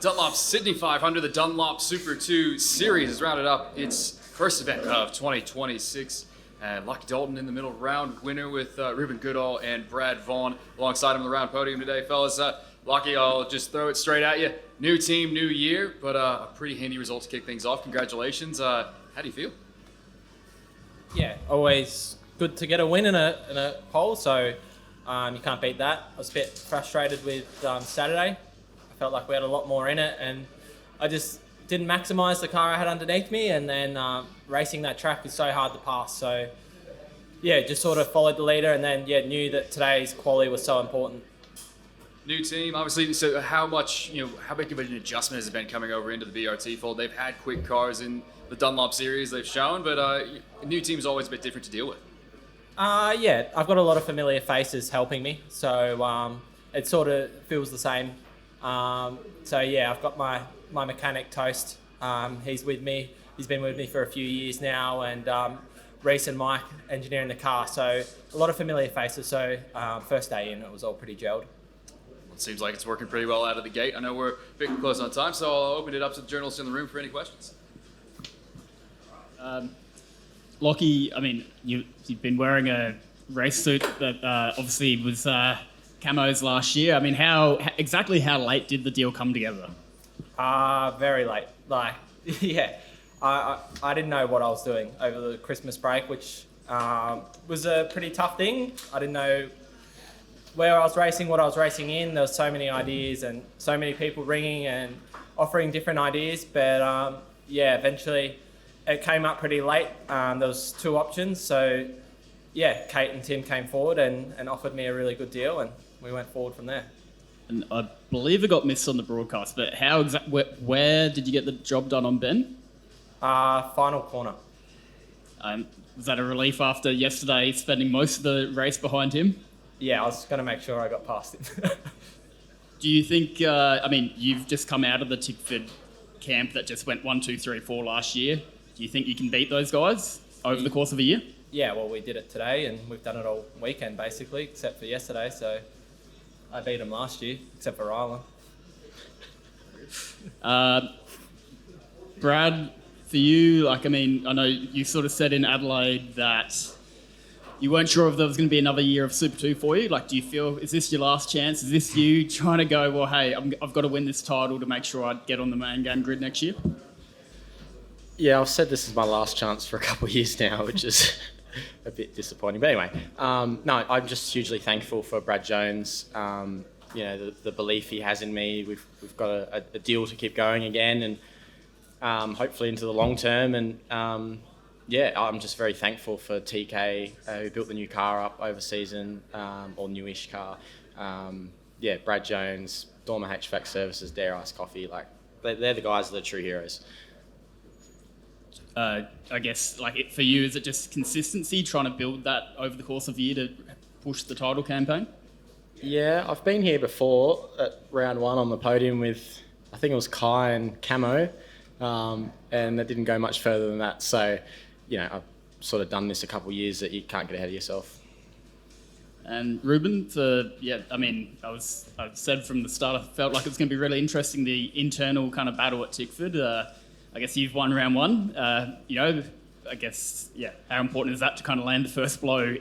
Dunlop's Sydney 500, the Dunlop Super2 series has rounded up its first event of 2026. And Lochie Dalton in the middle round winner with Reuben Goodall and Brad Vaughan alongside him on the round podium today, fellas. Lochie, I'll just throw it straight at you. New team, new year, but a pretty handy result to kick things off. Congratulations. How do you feel? Yeah, always good to get a win in a pole, so you can't beat that. I was a bit frustrated with Saturday. I felt like we had a lot more in it, and I just didn't maximise the car I had underneath me, and then racing that track is so hard to pass. So yeah, just sort of followed the leader, and then knew that today's quali was so important. New team, obviously. So how big of an adjustment has it been coming over into the BRT fold? They've had quick cars in the Dunlop series, they've shown, but a new team's always a bit different to deal with. Yeah, I've got a lot of familiar faces helping me, so it sort of feels the same. So yeah, I've got my mechanic Toast. He's with me. He's been with me for a few years now, and Reese and Mike engineering the car. So a lot of familiar faces. So first day in, it was all pretty gelled. It seems like it's working pretty well out of the gate. I know we're a bit close on time, so I'll open it up to the journalists in the room for any questions. Lochie, I mean, you've been wearing a race suit that obviously was camos last year. I mean, how late did the deal come together? Very late. Yeah, I didn't know what I was doing over the Christmas break, which was a pretty tough thing. I didn't know where I was racing, what I was racing in. There were so many ideas and so many people ringing and offering different ideas. But eventually it came up pretty late. There was two options. So yeah, Kate and Tim came forward and offered me a really good deal, and we went forward from there. And I believe it got missed on the broadcast, but where did you get the job done on Ben? Final corner. Was that a relief after yesterday spending most of the race behind him? Yeah, I was going to make sure I got past him. Do you think, you've just come out of the Tickford camp that just went 1, 2, 3, 4 last year. Do you think you can beat those guys over the course of a year? Yeah, well, we did it today, and we've done it all weekend, basically, except for yesterday, so I beat them last year, except for Rylan. Brad, for you, I know you sort of said in Adelaide that you weren't sure if there was going to be another year of Super 2 for you. Do you feel, is this your last chance? Is this you trying to go, well, hey, I've got to win this title to make sure I get on the main game grid next year? Yeah, I've said this is my last chance for a couple of years now, which is a bit disappointing. But anyway, no, I'm just hugely thankful for Brad Jones. The belief he has in me. We've got a deal to keep going again, and hopefully into the long term. And I'm just very thankful for TK, who built the new car up over season, or newish car. Brad Jones, Dormer HVAC Services, Dare Ice Coffee. They're the guys that are true heroes. I guess, for you, is it just consistency, trying to build that over the course of the year to push the title campaign? Yeah, I've been here before at round 1 on the podium with, I think it was Kai and Camo, and that didn't go much further than that. So, I've sort of done this a couple of years that you can't get ahead of yourself. And Reuben, I've said from the start, I felt like it's going to be really interesting, the internal kind of battle at Tickford. I guess you've won round 1. How important is that to kind of land the first blow?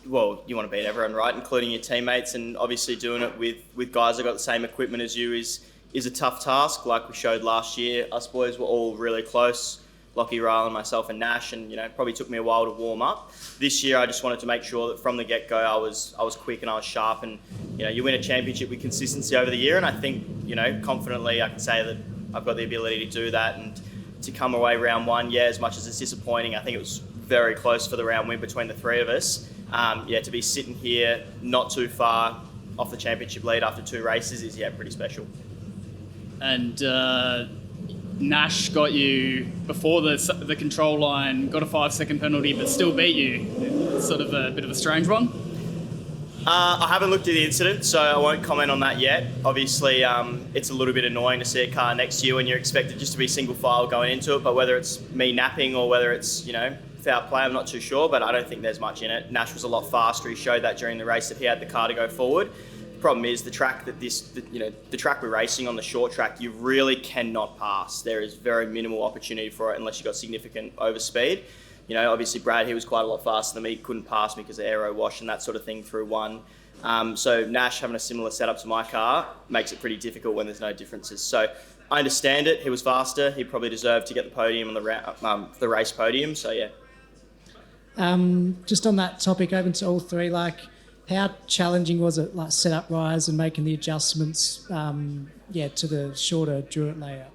Well, you want to beat everyone, right, including your teammates, and obviously doing it with guys that got the same equipment as you is a tough task. Like we showed last year, us boys were all really close. Lochie, Rylan, myself and Nash, and probably took me a while to warm up. This year I just wanted to make sure that from the get-go I was quick and I was sharp, and you win a championship with consistency over the year, and I think confidently I can say that I've got the ability to do that, and to come away round 1, as much as it's disappointing, I think it was very close for the round win between the three of us. To be sitting here not too far off the championship lead after 2 races is pretty special. And Nash got you before the control line, got a 5-second penalty, but still beat you. It's sort of a bit of a strange one. I haven't looked at the incident, so I won't comment on that yet. Obviously, it's a little bit annoying to see a car next to you when you're expected just to be single file going into it, but whether it's me napping or whether it's, foul play, I'm not too sure, but I don't think there's much in it. Nash was a lot faster. He showed that during the race that he had the car to go forward. problem is the track that the track we're racing on, the short track, you really cannot pass. There is very minimal opportunity for it unless you've got significant overspeed. Obviously Brad, he was quite a lot faster than me, couldn't pass me because of aero wash and that sort of thing through one. So Nash having a similar setup to my car makes it pretty difficult when there's no differences. So I understand it. He was faster. He probably deserved to get the podium on the race podium. So yeah. Just on that topic, open to all three, how challenging was it, setup rise and making the adjustments, to the shorter Durant layout?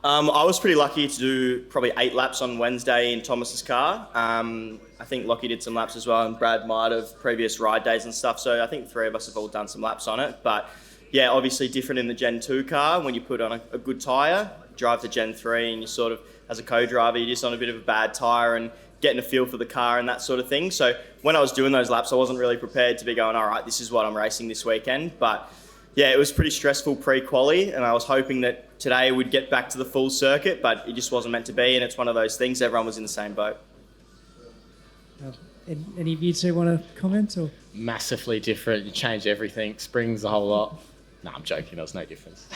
I was pretty lucky to do probably 8 laps on Wednesday in Thomas's car. I think Lochie did some laps as well, and Brad might have previous ride days and stuff. So I think 3 of us have all done some laps on it. But yeah, obviously different in the Gen 2 car. When you put on a good tyre, drive to Gen 3, and you sort of, as a co-driver, you're just on a bit of a bad tyre and getting a feel for the car and that sort of thing. So when I was doing those laps, I wasn't really prepared to be going, all right, this is what I'm racing this weekend. But yeah, it was pretty stressful pre-quali, and I was hoping that today we'd get back to the full circuit, but it just wasn't meant to be, and it's one of those things, everyone was in the same boat. Any of you two want to comment? Or? Massively different. You change everything, springs, a whole lot. No, I'm joking. There was no difference.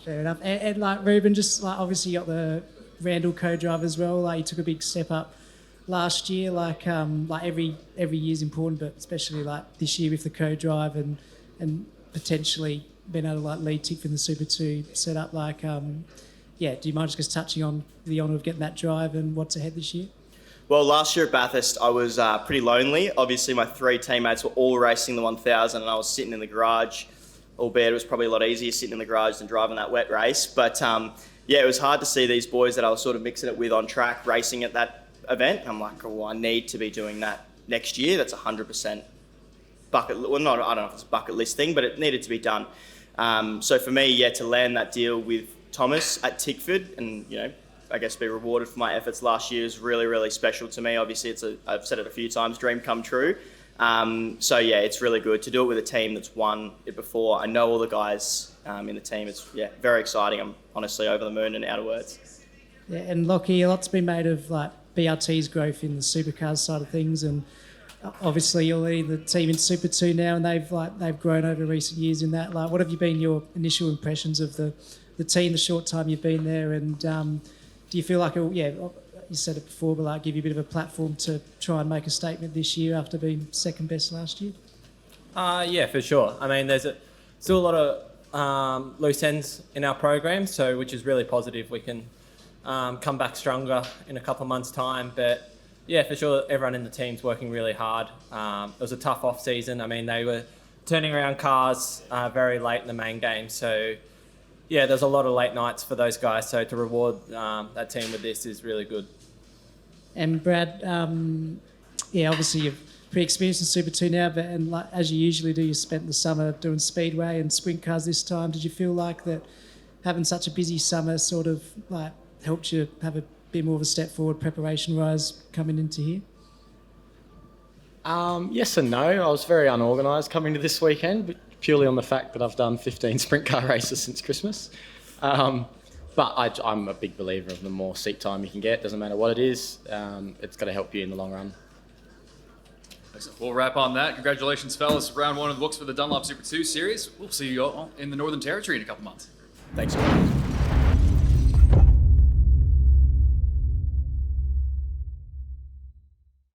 Fair enough. And Reuben, just obviously you got the Randall co-drive as well. You took a big step up last year. Every year's important, but especially this year with the co-drive and potentially being able to lead tick from the Super 2 setup. Do you mind just touching on the honour of getting that drive and what's ahead this year? Well, last year at Bathurst, I was pretty lonely. Obviously, my 3 teammates were all racing the 1000, and I was sitting in the garage, albeit it was probably a lot easier sitting in the garage than driving that wet race. But it was hard to see these boys that I was sort of mixing it with on track racing at that event. I'm like, oh, I need to be doing that next year. That's 100% bucket. Well, not, I don't know if it's a bucket list thing, but it needed to be done. So for me, to land that deal with Thomas at Tickford and, I guess be rewarded for my efforts last year is really, really special to me. Obviously, I've said it a few times, dream come true. It's really good to do it with a team that's won it before. I know all the guys in the team. It's very exciting. I'm honestly over the moon and out of words. Yeah, and Lochie, a lot's been made of BRT's growth in the supercars side of things, and obviously you're leading the team in Super 2 now, and they've grown over recent years in that. What have you been your initial impressions of the team, the short time you've been there, and do you feel like you said it before, but give you a bit of a platform to try and make a statement this year after being second best last year? For sure. I mean, there's still a lot of loose ends in our program, which is really positive. We can come back stronger in a couple of months' time. But yeah, for sure, everyone in the team's working really hard. It was a tough off season. I mean, they were turning around cars very late in the main game, so yeah, there's a lot of late nights for those guys. So to reward that team with this is really good. And Brad, obviously you're pretty experienced in Super 2 now, but as you usually do, you spent the summer doing speedway and sprint cars this time. Did you feel like that having such a busy summer sort of helped you have a bit more of a step forward preparation-wise coming into here? Yes and no. I was very unorganised coming to this weekend, but purely on the fact that I've done 15 sprint car races since Christmas. But I'm a big believer of the more seat time you can get, doesn't matter what it is, it's got to help you in the long run. Excellent. We'll wrap on that. Congratulations, fellas. Round 1 of the books for the Dunlop Super 2 series. We'll see you all in the Northern Territory in a couple months. Thanks so much.